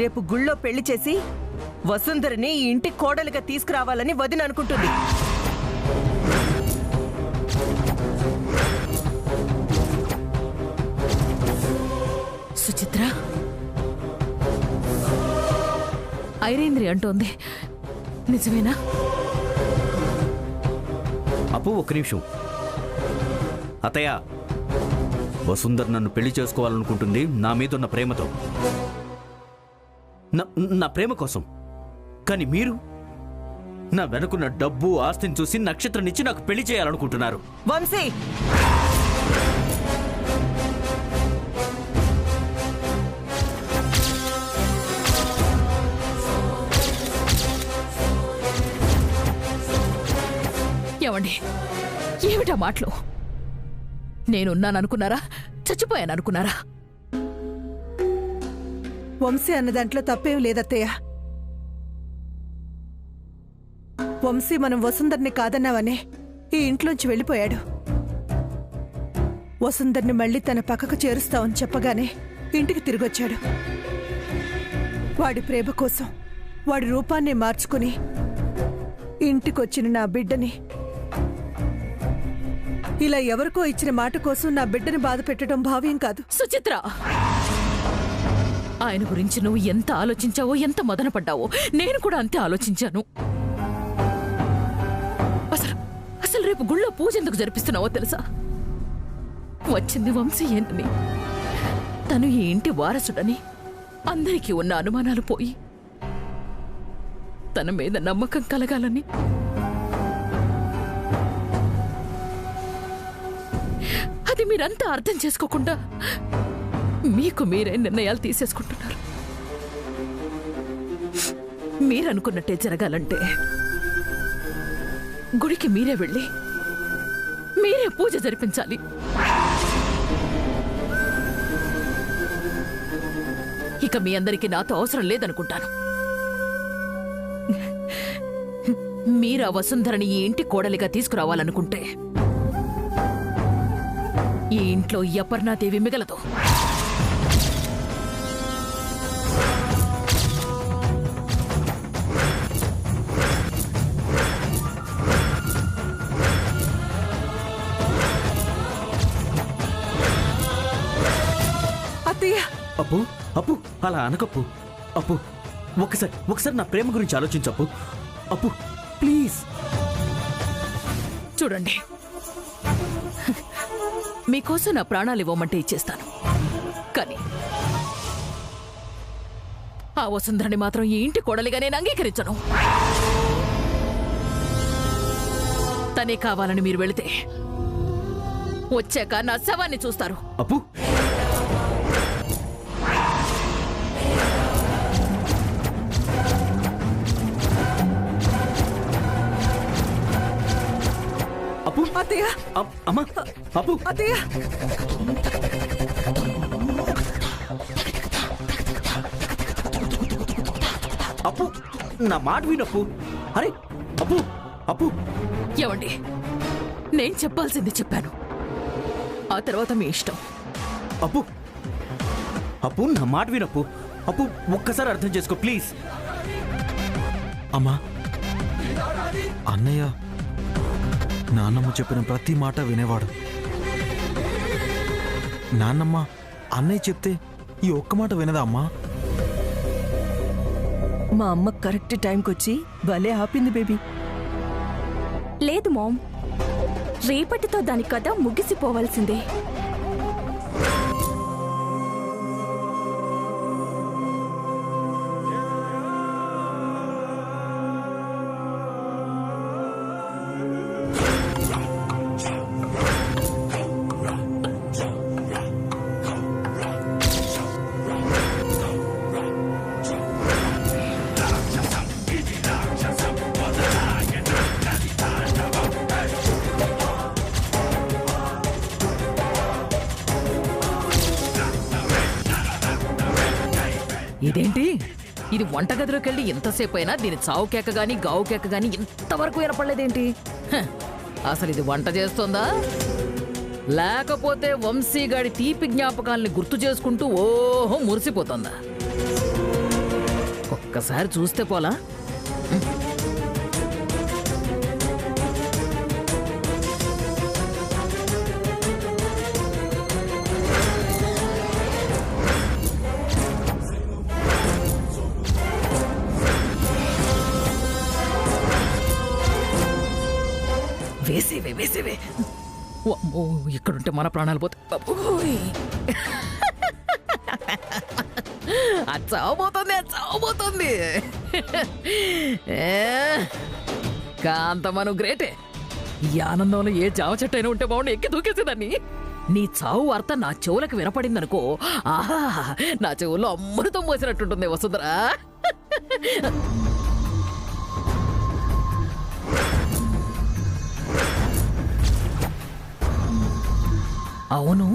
రేపు గుళ్ళో పెళ్లి చేసి వసుంధరని ఈ ఇంటి కోడలిగా తీసుకురావాలని వదిన అనుకుంటుంది. సుచిత్ర, ఐరేంద్రి అంటోంది నిజమేనా? అప్పు ఒక్క నిమిషం. అత్తయ్య, వసుంధర నన్ను పెళ్లి చేసుకోవాలనుకుంటుంది నా మీదున్న ప్రేమతో, నా ప్రేమ కోసం. కానీ మీరు నా వెనుకున్న డబ్బు ఆస్తిని చూసి నక్షత్రాన్నిచ్చి నాకు పెళ్లి చేయాలనుకుంటున్నారు. వంశీ, ఏమండి, ఏమిటా మాటలు? నేనున్నాననుకున్నారా? చచ్చిపోయాననుకున్నారా? వంశీ అన్న దాంట్లో తప్పేం లేదత్తయ్య. వంశీ మనం వసుంధర్ని కాదన్నావనే ఈ ఇంట్లోంచి వెళ్ళిపోయాడు. వసుంధర్ని మళ్ళీ తన పక్కకు చేరుస్తావని చెప్పగానే ఇంటికి తిరిగొచ్చాడు. వాడి ప్రేమ కోసం వాడి రూపాన్ని మార్చుకుని ఇంటికొచ్చిన నా బిడ్డని ఇలా ఎవరికో ఇచ్చిన మాట కోసం నా బిడ్డని బాధ పెట్టడం భావ్యం కాదు. సుచిత్ర, ఆయన గురించి నువ్వు ఎంత ఆలోచించావో, ఎంత మదన పడ్డావో నేను కూడా అంతే ఆలోచించాను. అసలు రేపు గుళ్ళో పూజ ఎందుకు జరిపిస్తున్నావో తెలుసా? వచ్చింది వంశీ ఏంటని, తను ఈ ఇంటి వారసుడని అందరికీ ఉన్న అనుమానాలు పోయి తన మీద నమ్మకం కలగాలని. అది మీరంతా అర్థం చేసుకోకుండా మీకు మీరే నిర్ణయాలు తీసేసుకుంటున్నారు. మీరనుకున్నట్టే జరగాలంటే గుడికి మీరే వెళ్ళి మీరే పూజ జరిపించాలి. ఇక మీ అందరికీ నాతో అవసరం లేదనుకుంటాను. మీరు ఆ వసుంధరని ఈ ఇంటి కోడలిగా తీసుకురావాలనుకుంటే ఈ ఇంట్లో అపర్ణాదేవి మిగలదు. అత్తయ్య, అప్పు అప్పు అలా అనకప్పు. అప్పు, ఒకసారి నా ప్రేమ గురించి ఆలోచించప్పు. అప్పు ప్లీజ్. చూడండి, మీకోసం నా ప్రాణాలు ఇవ్వమంటే ఇచ్చేస్తాను. కానీ ఆ వసుంధరని మాత్రం ఈ ఇంటి కోడలిగా నేను అంగీకరించను. తనే కావాలని మీరు వెళితే వచ్చాక నా శవాన్ని చూస్తారు. అప్పు, అప్పు, అత్తయ్య, అమ్మా, అప్పు, అత్తయ్య. అప్పు, నా మాట వినప్పు. అరే అప్పు, అప్పు. ఏమండి, నేను చెప్పాల్సింది చెప్పాను. ఆ తర్వాత మీ ఇష్టం. అప్పు, అప్పు, నా మాట వినప్పు. అప్పు, ఒక్కసారి అర్థం చేసుకో ప్లీజ్. అమ్మా, అన్నయ్య నాన్నమ్మ చెప్పిన ప్రతి మాట వినేవాడు. నాన్నమ్మ అన్నయ్య చెప్తే ఈ ఒక్క మాట వినదా అమ్మా? మా అమ్మ కరెక్ట్ టైంకి వచ్చి భలే ఆపింది బేబీ. లేదు మామ్, రేపటితో దాని కథ ముగిసిపోవాల్సిందే. ఇదేంటి, ఇది వంటగదిలోకి వెళ్ళి ఎంతసేపు అయినా దీని చావు కేక గాని గావు కేక గాని ఇంతవరకు వినపడలేదేంటి? అసలు ఇది వంట చేస్తోందా లేకపోతే వంశీగాడి తీపి జ్ఞాపకాల్ని గుర్తు చేసుకుంటూ ఓహో మురిసిపోతుందా? ఒక్కసారి చూస్తే పోలా. వేసేవే అమ్మో, ఇక్కడుంటే మన ప్రాణాలు పోతే అది చావబోతుంది. కాంతమ్మ నువ్వు గ్రేటే. ఈ ఆనందంలో ఏ జావ చెట్టు అయినా ఉంటే బాగుండి ఎక్కి దూకేసేదాన్ని. నీ చావు వార్త నా చెవులకు వినపడిందనుకో, ఆహా, నా చెవుల్లో అమృతం పోసినట్టుంటుంది వసుంధరా. అవును,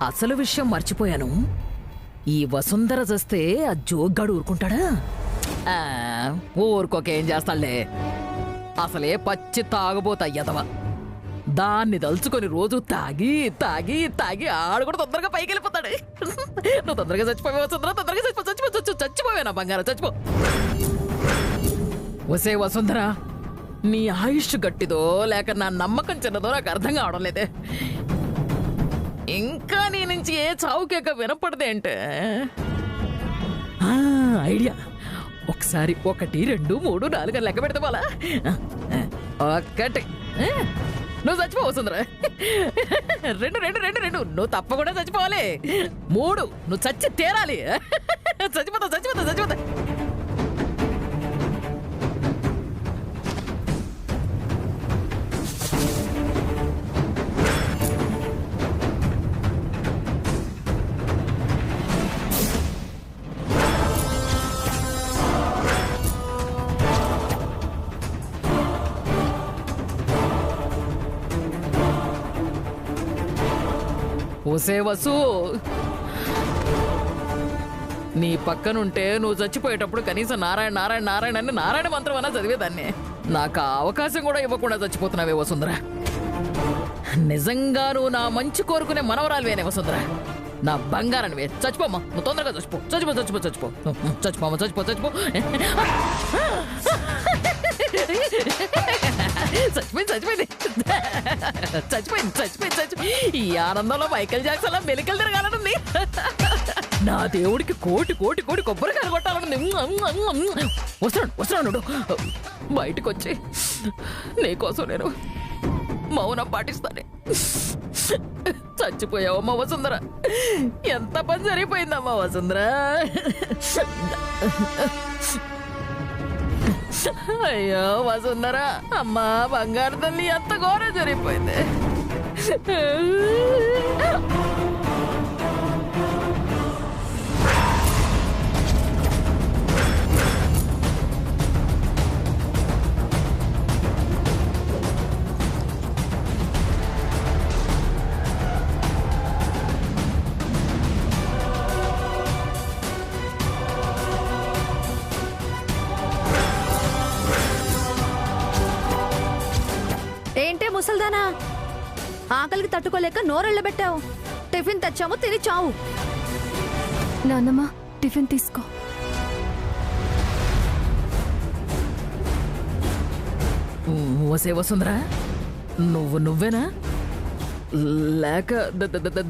అసలు విషయం మర్చిపోయాను. ఈ వసుంధర చేస్తే ఆ జోగ్గాడు ఊరుకుంటాడా? ఊరుకోకేం చేస్తాడులే. అసలే పచ్చి తాగబోతా ఎదవ. దాన్ని దలుచుకొని రోజు తాగి తాగి తాగి ఆడు కూడా తొందరగా పైకి వెళ్ళిపోతాడు. నువ్వు తొందరగా చచ్చిపోయావు వసుంధర, తొందరగా చచ్చిపోవే నా బంగారం, చచ్చిపో. వసే వసుంధర, నీ ఆయుష్ గట్టిదో లేక నా నమ్మకం చిన్నదో నాకు అర్థం కావడం లేదే. ఇంకా నీ నుంచి ఏ చావుకేక వినపడదేంటే? ఐడియా. ఒకసారి 1 2 3 4 లెక్క పెడితే పోలా. 1 నువ్వు చచ్చిపోవు సుందర. 2 నువ్వు తప్పకుండా చచ్చిపోవాలి. 3 నువ్వు చచ్చి తీరాలి. చచ్చిపోతా. ఓసే వసు, నీ పక్కనుంటే నువ్వు చచ్చిపోయేటప్పుడు కనీసం నారాయణ నారాయణ నారాయణ అని నారాయణ మంత్రం అన్నా చదివేదాన్ని. నాకు ఆ అవకాశం కూడా ఇవ్వకుండా చచ్చిపోతున్నావే వసుంధర. నిజంగా నువ్వు నా మంచి కోరుకునే మనవరాలివేనే వసుంధర. నా బంగారానివే. చచ్చిపోమ్మా, నువ్వు తొందరగా చచ్చిపో. చచ్చిపోయింది. ఈ ఆనందంలో మైకేల్ జాక్సన్ మెలికలు తిరగాలనుంది. నా దేవుడికి కోటి కొబ్బరికాయలు కొట్టాలనుంది. వస్తున్నాడు బయటకు వచ్చి నీకోసం నేను మౌనం పాటిస్తానే. చచ్చిపోయావమ్మా వసుంధర. ఎంత పని జరిగిపోయిందమ్మా వసుంధర. అయ్యో వసుంధర, అమ్మా బంగారు తల్లి, ఎంత ఘోరం జరిగిపోయింది. ఏంటే ముసల్దానా, ఆకలికి తట్టుకోలేక నోరెళ్ళబెట్టావు. టిఫిన్ తెచ్చాము, తిని చావు. నాన్నమ్మ, టిఫిన్ తీసుకో. వసే వసుంధర, నువ్వేనా లేక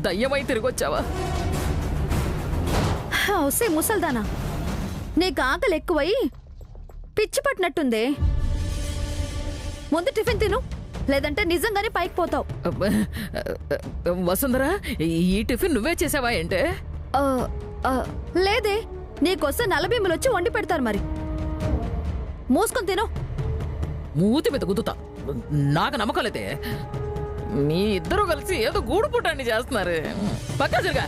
దయ్యమై తిరిగొచ్చావా? వసే ముసల్దానా, నీకు ఆకలి ఎక్కువై పిచ్చి పట్టినట్టుందే. ముందు టిఫిన్ తిను, లేదంటే నిజంగానే పైకి పోతావు. వసుంధర, ఈ టిఫిన్ నువ్వే చేసావా ఏంటే? లేదే, నీకోసం నల్లబిమ్మలు వచ్చి వండి పెడతారు. మరి మూసుకొని తిను. మూతి మీద గుద్దుతా. నాకు నమ్మకాలైతే మీ ఇద్దరు కలిసి ఏదో గూడు పుట్టాన్ని చేస్తున్నారు. పక్కా జరగా.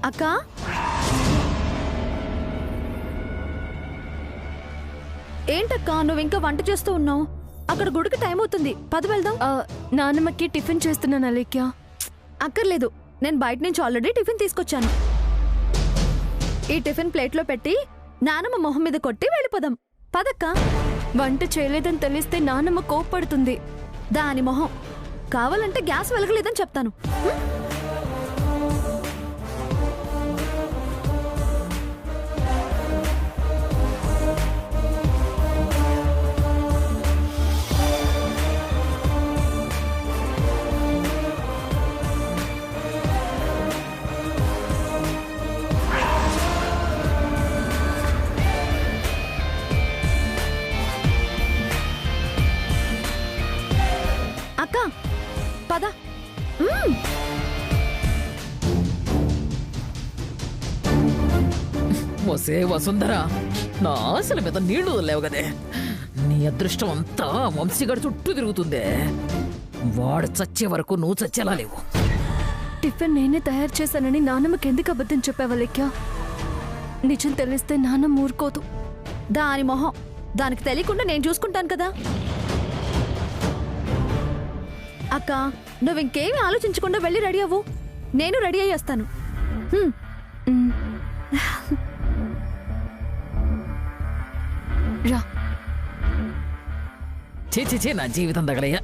అక్క, ఏంటక్క నువ్వు ఇంకా వంట చేస్తూ ఉన్నావు? అక్కడ గుడికి టైం అవుతుంది, పద వెళ్దాం. నాన్నమ్మకి టిఫిన్ చేస్తున్నాను అలేఖ్య. అక్కర్లేదు, నేను బయట నుంచి ఆల్రెడీ టిఫిన్ తీసుకొచ్చాను. ఈ టిఫిన్ ప్లేట్లో పెట్టి నానమ్మ మొహం మీద కొట్టి వెళ్ళిపోదాం. పదక్క. వంట చేయలేదని తెలిస్తే నాన్నమ్మ కోప్పడుతుంది. దాని మొహం. కావాలంటే గ్యాస్ వెలగలేదని చెప్తాను. అక్క పద. వసే వసుంధరా, నా ఆశల మీద నీళ్లు లేవు కదే. నీ అదృష్టం అంతా వంశీగాడి చుట్టూ తిరుగుతుందే. వాడు చచ్చే వరకు నువ్వు చచ్చేలా లేవు. టిఫిన్ నేనే తయారు చేశానని నాన్నమ్మకి ఎందుకు అబద్ధం చెప్పావా లెక్క? నిజం తెలిస్తే నాన్నమ్మ ఊరుకోదు. దాని మొహం. దానికి తెలియకుండా నేను చూసుకుంటాను కదా. అక్క, నువ్వు ఇంకేమీ ఆలోచించకుండా వెళ్ళి రెడీ అవ్వు. నేను రెడీ అయ్యి వస్తాను. రా. చే నా జీవితం తగలయ్యా.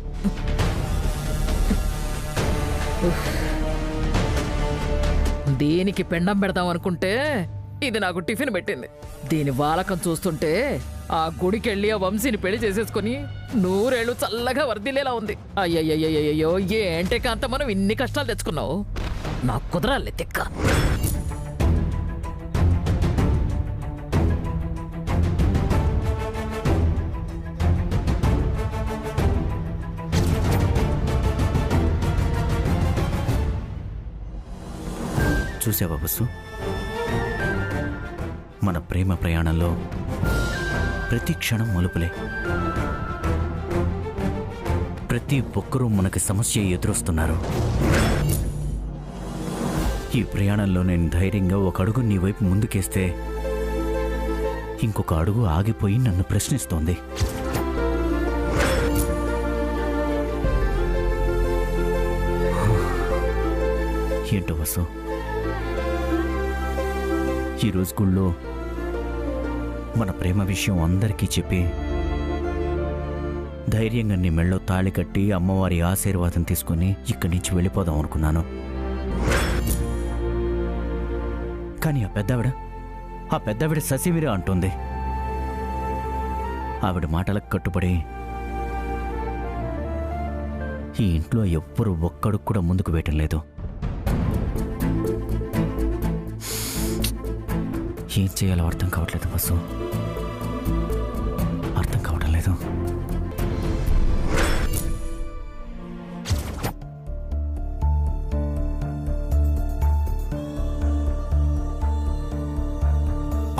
దీనికి పెండం పెడతాం అనుకుంటే ఇది నాకు టిఫిన్ పెట్టింది. దీని వాలకం చూస్తుంటే ఆ గుడికెళ్ళి ఆ వంశీని పెళ్లి చేసేసుకుని 100 ఏళ్ళు చల్లగా వర్దిలేలా ఉంది. అయ్యయ్యయ్యో, ఏంటే కాంత మనం ఇన్ని కష్టాలు తెచ్చుకున్నావు. నాకు కుదరాలి తిక్క. చూసావా బస్సు, మన ప్రేమ ప్రయాణంలో ప్రతి క్షణం మలుపులే. ప్రతి ఒక్కరూ మనకి సమస్య ఎదురొస్తున్నారు. ఈ ప్రయాణంలో నేను ధైర్యంగా ఒక అడుగు నీ వైపు ముందుకేస్తే ఇంకొక అడుగు ఆగిపోయి నన్ను ప్రశ్నిస్తోంది. ఏంటో వసు, ఈరోజు గుళ్ళో మన ప్రేమ విషయం అందరికీ చెప్పి ధైర్యంగా నీ మెళ్ళో తాళి కట్టి అమ్మవారి ఆశీర్వాదం తీసుకుని ఇక్కడి నుంచి వెళ్ళిపోదాం అనుకున్నాను. కానీ ఆ పెద్దవిడ ససివిరా అంటుంది. ఆవిడ మాటలకు కట్టుబడి ఈ ఇంట్లో ఎవ్వరూ ఒక్కడికి కూడా ముందుకు వేయటం లేదు. ఏం చేయాలో అర్థం కావట్లేదు బస్సు, అర్థం కావటం లేదు.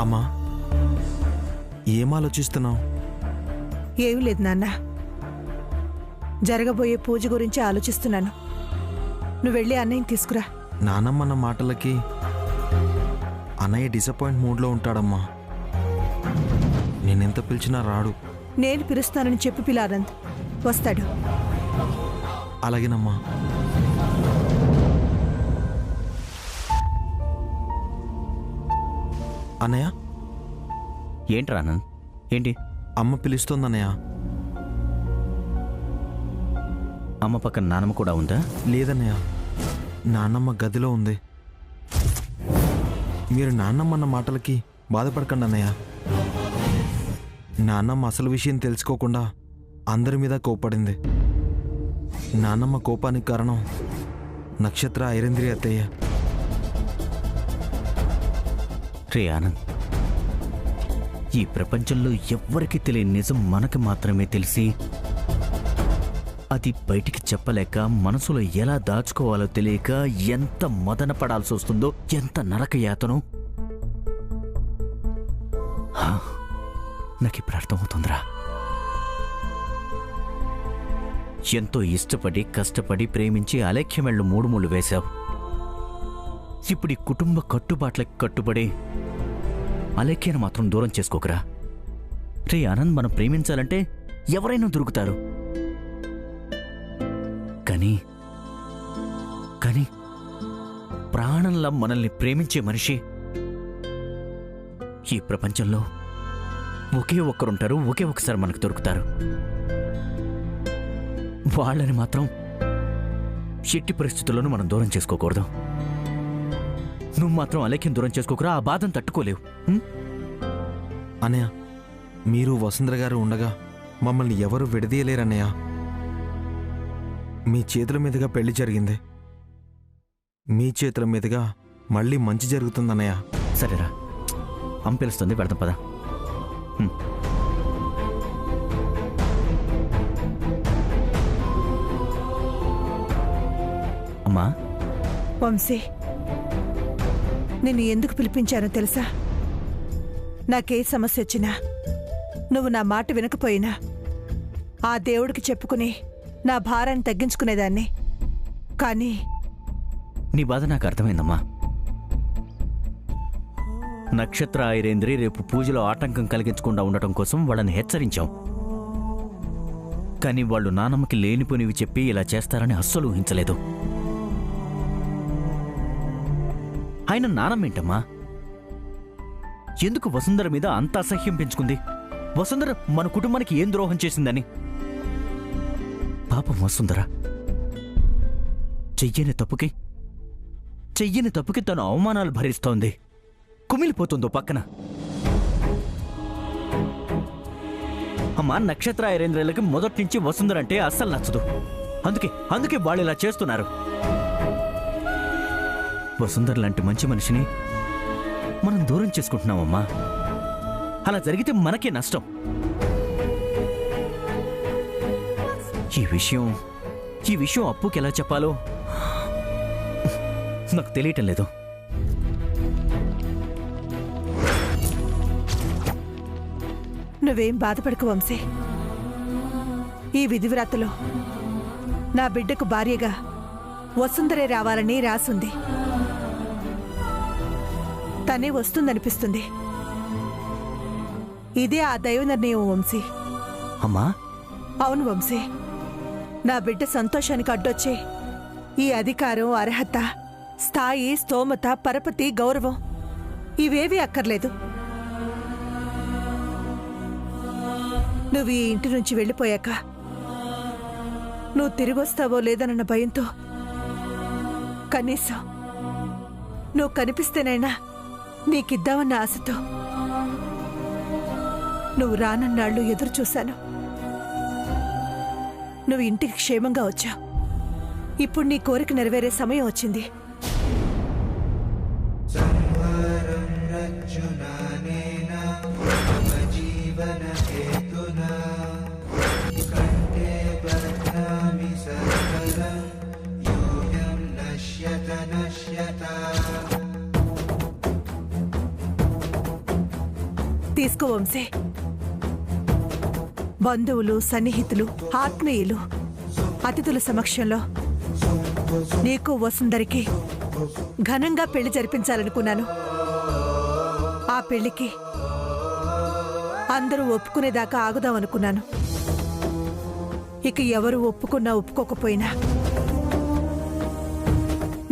అమ్మా, ఏం ఆలోచిస్తున్నావు? ఏం లేదు నాన్న, జరగబోయే పూజ గురించి ఆలోచిస్తున్నాను. నువ్వు వెళ్ళి అన్నయ్యని తీసుకురా. నానమ్మన్న మాటలకి అన్నయ్య డిసప్పాయింట్ మూడ్లో ఉంటాడమ్మా. నేనెంత పిలిచినా రాడు. నేను పిలుస్తానని చెప్పి పిలానంద్ వస్తాడు. అలాగేనమ్మా. అన్నయ్య. ఏంట్రా ఆనంద్, ఏంటి? అమ్మ పిలుస్తోందన్నయ్య. అమ్మ పక్కన నానమ్మ కూడా ఉందా? లేదన్నయ్య, నాన్నమ్మ గదిలో ఉంది. మీరు నాన్నమ్మన్న మాటలకి బాధపడకండి అన్నయ్య. నాన్నమ్మ అసలు విషయం తెలుసుకోకుండా అందరి మీద కోప్పడింది. నాన్నమ్మ కోపానికి కారణం నక్షత్ర ఐరేంద్రి అత్తయ్య. రే ఆనంద్, ఈ ప్రపంచంలో ఎవ్వరికి తెలియని నిజం మనకి మాత్రమే తెలిసి అది బయటికి చెప్పలేక మనసులో ఎలా దాచుకోవాలో తెలియక ఎంత మదన పడాల్సి వస్తుందో, ఎంత నరకయాతనో నాకు ఇప్పుడు అర్థమవుతుందిరా. ఎంతో ఇష్టపడి కష్టపడి ప్రేమించి అలేఖ్యమెళ్ళు 3 ముళ్ళు వేశావు. ఇప్పుడు ఈ కుటుంబ కట్టుబాట్లకి కట్టుబడి అలేఖ్యను మాత్రం దూరం చేసుకోకరా. రే ఆనంద్, మనం ప్రేమించాలంటే ఎవరైనా దొరుకుతారు. కానీ ప్రాణంలా మనల్ని ప్రేమించే మనిషి ఈ ప్రపంచంలో ఒకే ఒక్కరుంటారు, ఒకే ఒకసారి మనకు దొరుకుతారు. వాళ్ళని మాత్రం ఎట్టి పరిస్థితుల్లోనూ మనం దూరం చేసుకోకూడదు. నువ్వు మాత్రం అలేఖ్యం దూరం చేసుకోకురా, ఆ బాధను తట్టుకోలేవు. అన్నయ్య, మీరు వసుంధర గారు ఉండగా మమ్మల్ని ఎవరు విడదీయలేరన్నయ్య. మీ చేతుల మీదుగా పెళ్లి జరిగింది, మీ చేతుల మీదుగా మళ్ళీ మంచి జరుగుతుందన్నయ్య. సరేరా, అమ్మ పిలుస్తుంది, వెళ్దాం పద. అమ్మా. వంశీ, నిన్ను ఎందుకు పిలిపించానో తెలుసా? నాకే సమస్య వచ్చినా నువ్వు నా మాట వినకపోయినా ఆ దేవుడికి చెప్పుకుని నా భారాన్ని తగ్గించుకునేదాన్ని. కానీ నీ బాధ నాకు అర్థమైందమ్మా. నక్షత్ర ఐరేంద్రి రేపు పూజలో ఆటంకం కలిగించకుండా ఉండటం కోసం వాళ్ళని హెచ్చరించాం. కానీ వాళ్ళు నానమ్మకి లేనిపోనివి చెప్పి ఇలా చేస్తారని అస్సలు ఊహించలేదు. ఆయన నానమ్మేంటమ్మా? ఎందుకు వసుంధర మీద అంత అసహ్యం పెంచుకుంది? వసుంధర మన కుటుంబానికి ఏం ద్రోహం చేసిందని? పాపం వసుంధర చెయ్యని తప్పుకి తను అవమానాలు భరిస్తోంది, కుమిలిపోతుందో పక్కన. అమ్మా, నక్షత్ర ఐరేంద్రులకి మొదటి నుంచి వసుంధర అంటే అస్సలు నచ్చదు. అందుకే వాళ్ళు ఇలా చేస్తున్నారు. వసుంధర లాంటి మంచి మనిషిని మనం దూరం చేసుకుంటున్నామమ్మా. అలా జరిగితే మనకే నష్టం. ఈ విషయం అప్పుకి ఎలా చెప్పాలో నాకు తెలియటం లేదు. నువ్వేం బాధపడకు వంశీ. ఈ విధివ్రాతలో నా బిడ్డకు భార్యగా వసుంధరే రావాలని రాసుంది. తనే వస్తుందనిపిస్తుంది. ఇదే ఆ దైవ నిర్ణయం వంశీ. అమ్మా, అవును వంశీ. నా బిడ్డ సంతోషానికి అడ్డొచ్చే ఈ అధికారం, అర్హత, స్థాయి, స్తోమత, పరపతి, గౌరవం ఇవేవీ అక్కర్లేదు. నువ్వు ఈ ఇంటి నుంచి వెళ్ళిపోయాక నువ్వు తిరిగొస్తావో లేదనన్న భయంతో కనీసం నువ్వు కనిపిస్తేనైనా నీకిద్దామన్న ఆశతో నువ్వు రానన్నాళ్ళు ఎదురు చూశాను. నువ్వు ఇంటికి క్షేమంగా వచ్చావు. ఇప్పుడు నీ కోరిక నెరవేరే సమయం వచ్చింది. తీసుకో వంశీ. బంధువులు, సన్నిహితులు, ఆత్మీయులు, అతిథుల సమక్షంలో నీకు వసుంధరికి ఘనంగా పెళ్లి జరిపించాలనుకున్నాను. ఆ పెళ్లికి అందరూ ఒప్పుకునేదాకా ఆగుదామనుకున్నాను. ఇక ఎవరు ఒప్పుకున్నా ఒప్పుకోకపోయినా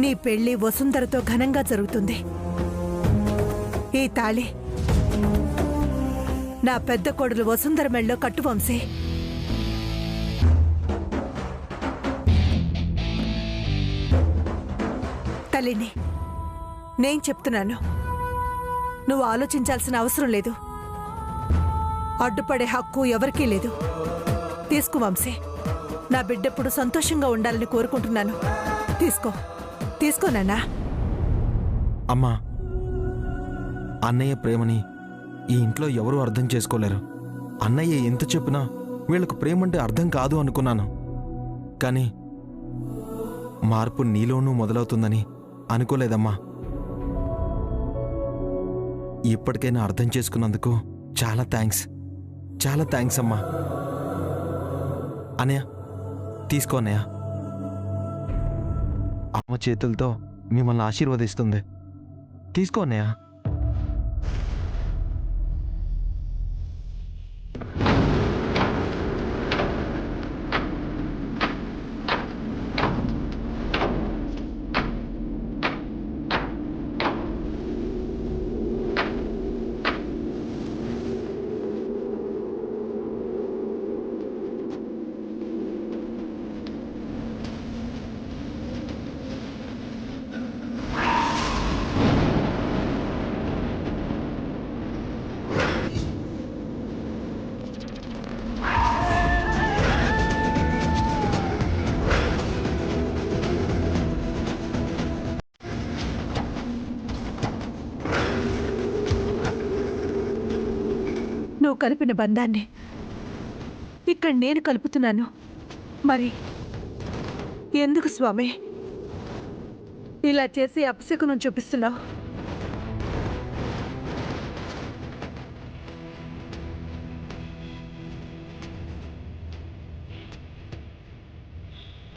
నీ పెళ్లి వసుంధరతో ఘనంగా జరుగుతుంది. ఈ తాళి నా పెద్ద కోడలు వసుంధర మెళ్ళలో కట్టు వంశీ. తల్లిని నేను చెప్తున్నాను. నువ్వు ఆలోచించాల్సిన అవసరం లేదు. అడ్డుపడే హక్కు ఎవరికీ లేదు. తీసుకో వంశీ. నా బిడ్డెప్పుడు సంతోషంగా ఉండాలని కోరుకుంటున్నాను. తీసుకో నాన్నా. అమ్మా, అన్నయ్య ప్రేమని ఈ ఇంట్లో ఎవరూ అర్థం చేసుకోలేరు. అన్నయ్య ఎంత చెప్పినా వీళ్ళకు ప్రేమంటే అర్థం కాదు అనుకున్నాను. కానీ మార్పు నీలోనూ మొదలవుతుందని అనుకోలేదమ్మా. ఇప్పటికైనా అర్థం చేసుకున్నందుకు చాలా థ్యాంక్స్ అమ్మా. అన్నయ్య, తీసుకో అన్నయ్య. అమ్మ చేతులతో మిమ్మల్ని ఆశీర్వదిస్తుంది. తీసుకో అన్నయ్య. నువ్వు కలిపిన బంధాన్ని ఇక్కడ నేను కలుపుతున్నాను. మరి ఎందుకు స్వామి ఇలా చేసి అపశకునం చూపిస్తున్నావు?